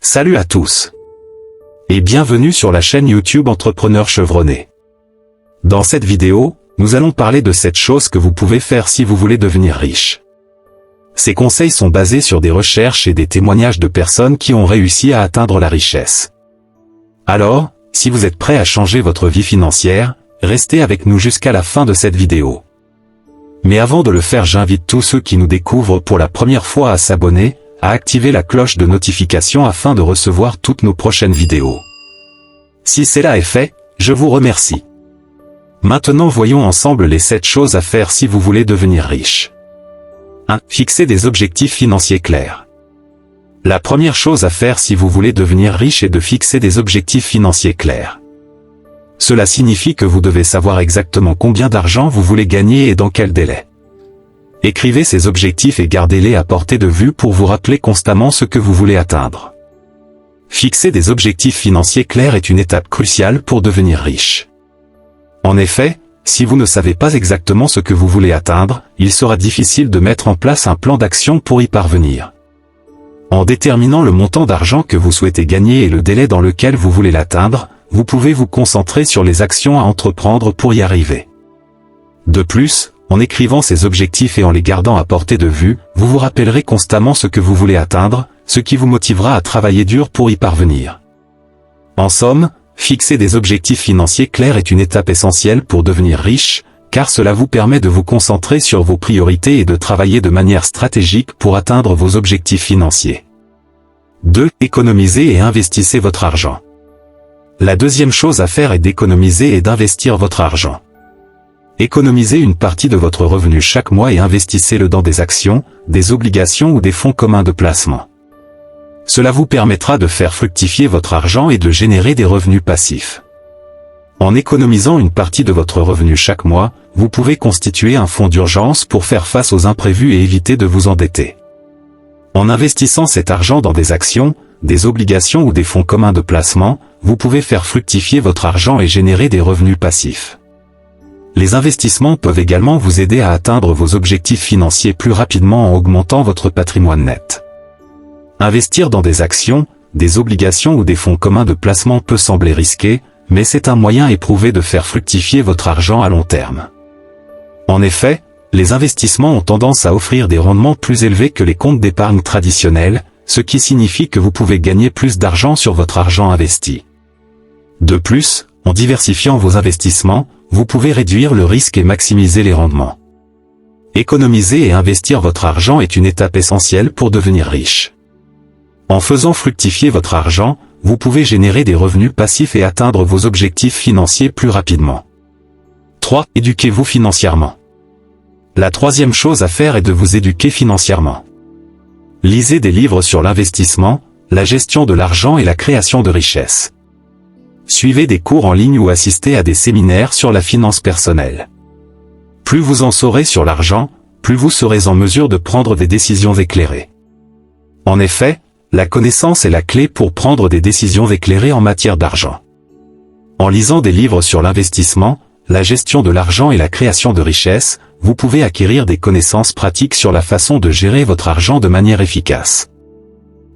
Salut à tous et bienvenue sur la chaîne YouTube Entrepreneur Chevronné. Dans cette vidéo, nous allons parler de 7 choses que vous pouvez faire si vous voulez devenir riche. Ces conseils sont basés sur des recherches et des témoignages de personnes qui ont réussi à atteindre la richesse. Alors, si vous êtes prêt à changer votre vie financière, restez avec nous jusqu'à la fin de cette vidéo. Mais avant de le faire, j'invite tous ceux qui nous découvrent pour la première fois à s'abonner, à activer la cloche de notification afin de recevoir toutes nos prochaines vidéos. Si cela est fait, je vous remercie. Maintenant voyons ensemble les 7 choses à faire si vous voulez devenir riche. 1. Fixer des objectifs financiers clairs. La première chose à faire si vous voulez devenir riche est de fixer des objectifs financiers clairs. Cela signifie que vous devez savoir exactement combien d'argent vous voulez gagner et dans quel délai. Écrivez ces objectifs et gardez-les à portée de vue pour vous rappeler constamment ce que vous voulez atteindre. Fixer des objectifs financiers clairs est une étape cruciale pour devenir riche. En effet, si vous ne savez pas exactement ce que vous voulez atteindre, il sera difficile de mettre en place un plan d'action pour y parvenir. En déterminant le montant d'argent que vous souhaitez gagner et le délai dans lequel vous voulez l'atteindre, vous pouvez vous concentrer sur les actions à entreprendre pour y arriver. De plus, en écrivant ces objectifs et en les gardant à portée de vue, vous vous rappellerez constamment ce que vous voulez atteindre, ce qui vous motivera à travailler dur pour y parvenir. En somme, fixer des objectifs financiers clairs est une étape essentielle pour devenir riche, car cela vous permet de vous concentrer sur vos priorités et de travailler de manière stratégique pour atteindre vos objectifs financiers. 2. Économisez et investissez votre argent. La deuxième chose à faire est d'économiser et d'investir votre argent. Économisez une partie de votre revenu chaque mois et investissez-le dans des actions, des obligations ou des fonds communs de placement. Cela vous permettra de faire fructifier votre argent et de générer des revenus passifs. En économisant une partie de votre revenu chaque mois, vous pouvez constituer un fonds d'urgence pour faire face aux imprévus et éviter de vous endetter. En investissant cet argent dans des actions, des obligations ou des fonds communs de placement, vous pouvez faire fructifier votre argent et générer des revenus passifs. Les investissements peuvent également vous aider à atteindre vos objectifs financiers plus rapidement en augmentant votre patrimoine net. Investir dans des actions, des obligations ou des fonds communs de placement peut sembler risqué, mais c'est un moyen éprouvé de faire fructifier votre argent à long terme. En effet, les investissements ont tendance à offrir des rendements plus élevés que les comptes d'épargne traditionnels, ce qui signifie que vous pouvez gagner plus d'argent sur votre argent investi. De plus, en diversifiant vos investissements, vous pouvez réduire le risque et maximiser les rendements. Économiser et investir votre argent est une étape essentielle pour devenir riche. En faisant fructifier votre argent, vous pouvez générer des revenus passifs et atteindre vos objectifs financiers plus rapidement. 3. Éduquez-vous financièrement. La troisième chose à faire est de vous éduquer financièrement. Lisez des livres sur l'investissement, la gestion de l'argent et la création de richesses. Suivez des cours en ligne ou assistez à des séminaires sur la finance personnelle. Plus vous en saurez sur l'argent, plus vous serez en mesure de prendre des décisions éclairées. En effet, la connaissance est la clé pour prendre des décisions éclairées en matière d'argent. En lisant des livres sur l'investissement, la gestion de l'argent et la création de richesses, vous pouvez acquérir des connaissances pratiques sur la façon de gérer votre argent de manière efficace.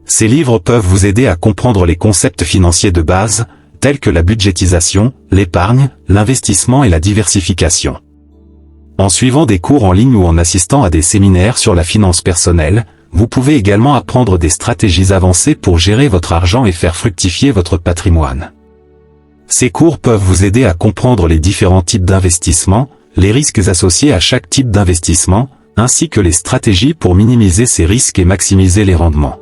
Ces livres peuvent vous aider à comprendre les concepts financiers de base, tels que la budgétisation, l'épargne, l'investissement et la diversification. En suivant des cours en ligne ou en assistant à des séminaires sur la finance personnelle, vous pouvez également apprendre des stratégies avancées pour gérer votre argent et faire fructifier votre patrimoine. Ces cours peuvent vous aider à comprendre les différents types d'investissements, les risques associés à chaque type d'investissement, ainsi que les stratégies pour minimiser ces risques et maximiser les rendements.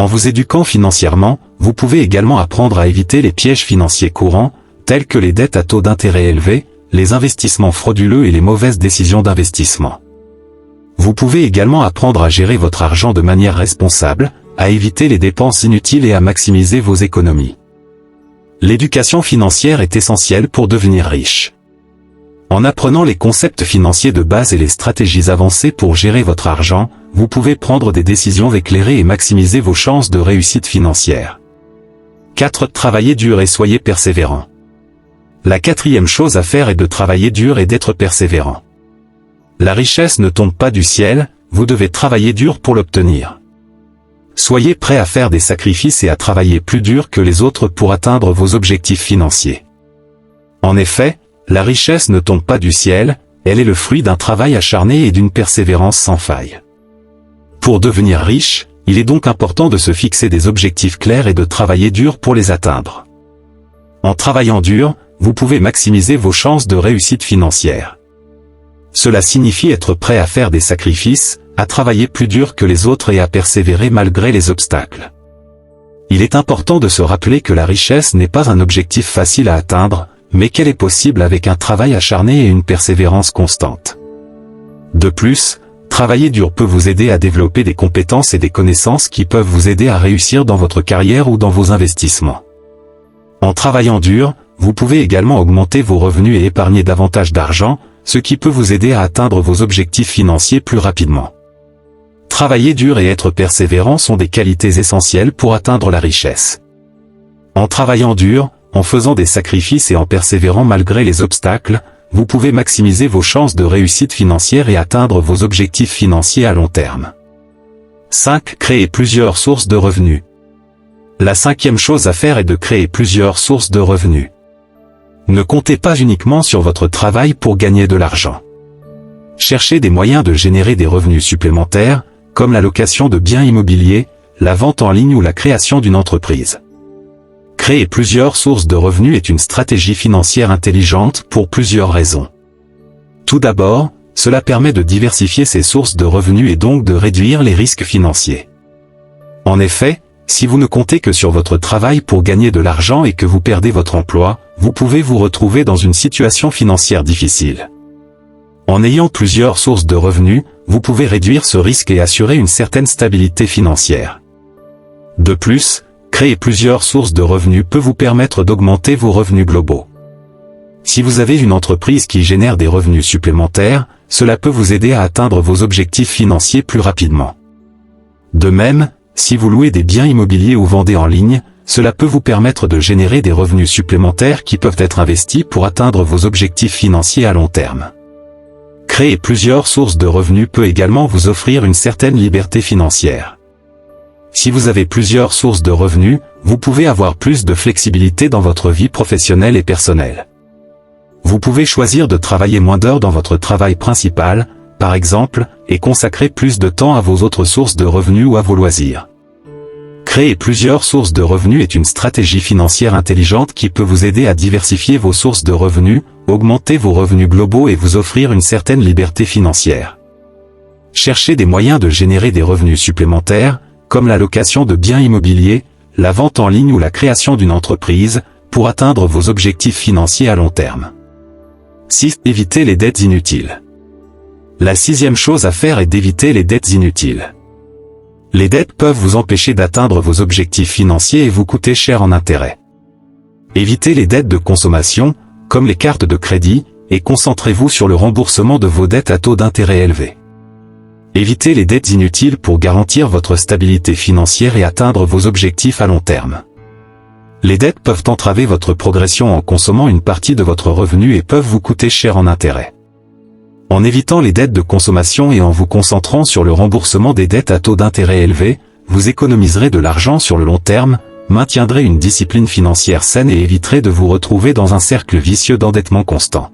En vous éduquant financièrement, vous pouvez également apprendre à éviter les pièges financiers courants, tels que les dettes à taux d'intérêt élevés, les investissements frauduleux et les mauvaises décisions d'investissement. Vous pouvez également apprendre à gérer votre argent de manière responsable, à éviter les dépenses inutiles et à maximiser vos économies. L'éducation financière est essentielle pour devenir riche. En apprenant les concepts financiers de base et les stratégies avancées pour gérer votre argent, vous pouvez prendre des décisions éclairées et maximiser vos chances de réussite financière. 4. Travaillez dur et soyez persévérant. La quatrième chose à faire est de travailler dur et d'être persévérant. La richesse ne tombe pas du ciel, vous devez travailler dur pour l'obtenir. Soyez prêt à faire des sacrifices et à travailler plus dur que les autres pour atteindre vos objectifs financiers. En effet, la richesse ne tombe pas du ciel, elle est le fruit d'un travail acharné et d'une persévérance sans faille. Pour devenir riche, il est donc important de se fixer des objectifs clairs et de travailler dur pour les atteindre. En travaillant dur, vous pouvez maximiser vos chances de réussite financière. Cela signifie être prêt à faire des sacrifices, à travailler plus dur que les autres et à persévérer malgré les obstacles. Il est important de se rappeler que la richesse n'est pas un objectif facile à atteindre, mais qu'elle est possible avec un travail acharné et une persévérance constante. De plus, travailler dur peut vous aider à développer des compétences et des connaissances qui peuvent vous aider à réussir dans votre carrière ou dans vos investissements. En travaillant dur, vous pouvez également augmenter vos revenus et épargner davantage d'argent, ce qui peut vous aider à atteindre vos objectifs financiers plus rapidement. Travailler dur et être persévérant sont des qualités essentielles pour atteindre la richesse. En travaillant dur, en faisant des sacrifices et en persévérant malgré les obstacles, vous pouvez maximiser vos chances de réussite financière et atteindre vos objectifs financiers à long terme. 5. Créer plusieurs sources de revenus. La cinquième chose à faire est de créer plusieurs sources de revenus. Ne comptez pas uniquement sur votre travail pour gagner de l'argent. Cherchez des moyens de générer des revenus supplémentaires, comme la location de biens immobiliers, la vente en ligne ou la création d'une entreprise. Créer plusieurs sources de revenus est une stratégie financière intelligente pour plusieurs raisons. Tout d'abord, cela permet de diversifier ses sources de revenus et donc de réduire les risques financiers. En effet, si vous ne comptez que sur votre travail pour gagner de l'argent et que vous perdez votre emploi, vous pouvez vous retrouver dans une situation financière difficile. En ayant plusieurs sources de revenus, vous pouvez réduire ce risque et assurer une certaine stabilité financière. De plus, créer plusieurs sources de revenus peut vous permettre d'augmenter vos revenus globaux. Si vous avez une entreprise qui génère des revenus supplémentaires, cela peut vous aider à atteindre vos objectifs financiers plus rapidement. De même, si vous louez des biens immobiliers ou vendez en ligne, cela peut vous permettre de générer des revenus supplémentaires qui peuvent être investis pour atteindre vos objectifs financiers à long terme. Créer plusieurs sources de revenus peut également vous offrir une certaine liberté financière. Si vous avez plusieurs sources de revenus, vous pouvez avoir plus de flexibilité dans votre vie professionnelle et personnelle. Vous pouvez choisir de travailler moins d'heures dans votre travail principal, par exemple, et consacrer plus de temps à vos autres sources de revenus ou à vos loisirs. Créer plusieurs sources de revenus est une stratégie financière intelligente qui peut vous aider à diversifier vos sources de revenus, augmenter vos revenus globaux et vous offrir une certaine liberté financière. Cherchez des moyens de générer des revenus supplémentaires, comme la location de biens immobiliers, la vente en ligne ou la création d'une entreprise, pour atteindre vos objectifs financiers à long terme. 6. Éviter les dettes inutiles. La sixième chose à faire est d'éviter les dettes inutiles. Les dettes peuvent vous empêcher d'atteindre vos objectifs financiers et vous coûter cher en intérêts. Évitez les dettes de consommation, comme les cartes de crédit, et concentrez-vous sur le remboursement de vos dettes à taux d'intérêt élevés. Évitez les dettes inutiles pour garantir votre stabilité financière et atteindre vos objectifs à long terme. Les dettes peuvent entraver votre progression en consommant une partie de votre revenu et peuvent vous coûter cher en intérêts. En évitant les dettes de consommation et en vous concentrant sur le remboursement des dettes à taux d'intérêt élevés, vous économiserez de l'argent sur le long terme, maintiendrez une discipline financière saine et éviterez de vous retrouver dans un cercle vicieux d'endettement constant.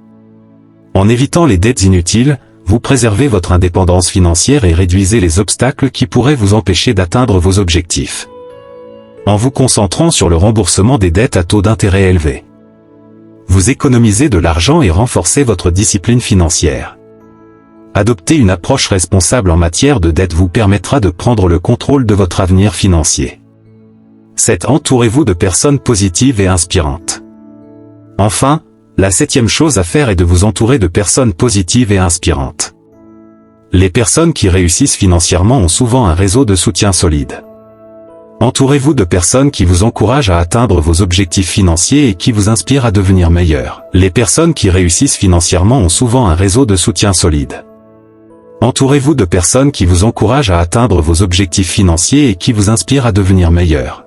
En évitant les dettes inutiles, vous préservez votre indépendance financière et réduisez les obstacles qui pourraient vous empêcher d'atteindre vos objectifs. En vous concentrant sur le remboursement des dettes à taux d'intérêt élevés, vous économisez de l'argent et renforcez votre discipline financière. Adopter une approche responsable en matière de dette vous permettra de prendre le contrôle de votre avenir financier. 7. Entourez-vous de personnes positives et inspirantes. Enfin, la septième chose à faire est de vous entourer de personnes positives et inspirantes. Les personnes qui réussissent financièrement ont souvent un réseau de soutien solide. Entourez-vous de personnes qui vous encouragent à atteindre vos objectifs financiers et qui vous inspirent à devenir meilleur. Les personnes qui réussissent financièrement ont souvent un réseau de soutien solide. Entourez-vous de personnes qui vous encouragent à atteindre vos objectifs financiers et qui vous inspirent à devenir meilleur.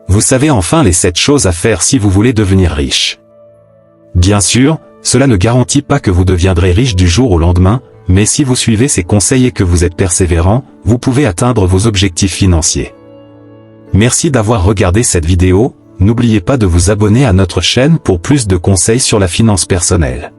Vous savez enfin les 7 choses à faire si vous voulez devenir riche. Bien sûr, cela ne garantit pas que vous deviendrez riche du jour au lendemain, Mais si vous suivez ces conseils et que vous êtes persévérant, vous pouvez atteindre vos objectifs financiers. Merci d'avoir regardé cette vidéo, n'oubliez pas de vous abonner à notre chaîne pour plus de conseils sur la finance personnelle.